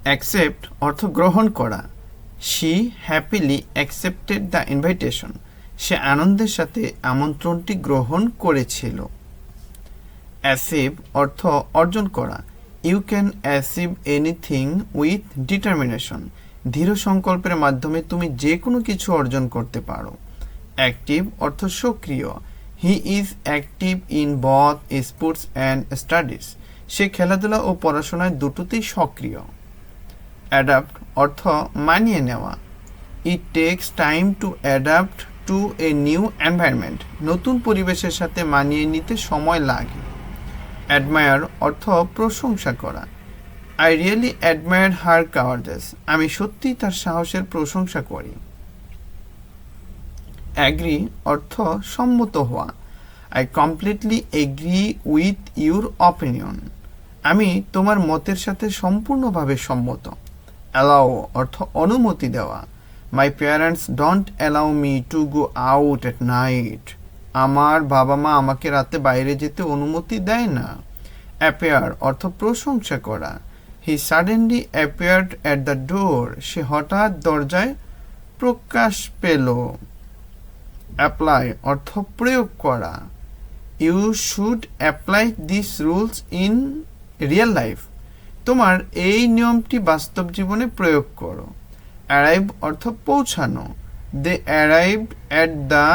Accept অর্থ গ্রহণ করা। She happily accepted the invitation. সে আনন্দের সাথে আমন্ত্রণটি গ্রহণ করেছিল। অ্যাচিভ অর্থ অর্জন করা। You can achieve anything with determination. দৃঢ় সংকল্পের মাধ্যমে তুমি যে কোনো কিছু অর্জন করতে পারো। অ্যাক্টিভ অর্থ সক্রিয়। He is active in both sports and studies. সে খেলাধুলা ও পড়াশোনায় দুটোতেই সক্রিয়। অ্যাডাপ্ট অর্থ মানিয়ে নেওয়া। It takes time to adapt to a new environment. নতুন পরিবেশের সাথে মানিয়ে নিতে সময় লাগে। অ্যাডমায়ার অর্থ প্রশংসা করা। আই রিয়েলি অ্যাডমায়ার হার কাওয়ার্ডেস। আমি সত্যিই তার সাহসের প্রশংসা করি। অ্যাগ্রি অর্থ সম্মত হওয়া। I completely agree with your opinion. আমি তোমার মতের সাথে সম্পূর্ণভাবে সম্মত। অ্যালাউ অর্থ অনুমতি দেওয়া। My parents don't allow me to go out at night. আমার বাবা মা আমাকে রাতে বাইরে যেতে অনুমতি দেয় না। অ্যাপিয়ার অর্থ প্রশংসা করা। He suddenly appeared at the door. সে হঠাৎ দরজায় প্রকাশ পেল। অ্যাপ্লাই অর্থ প্রয়োগ করা। You should apply this rules in real life. তোমার এই নিয়মটি বাস্তব জীবনে প্রয়োগ করো। অ্যারাইভ অর্থ পৌঁছানো। They arrived at the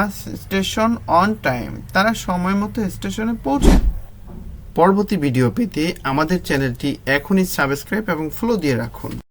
station on time. তারা সময় মতো স্টেশনে পৌঁছে। পরবর্তী ভিডিও পেতে আমাদের চ্যানেলটি এখনই সাবস্ক্রাইব এবং ফলো দিয়ে রাখুন।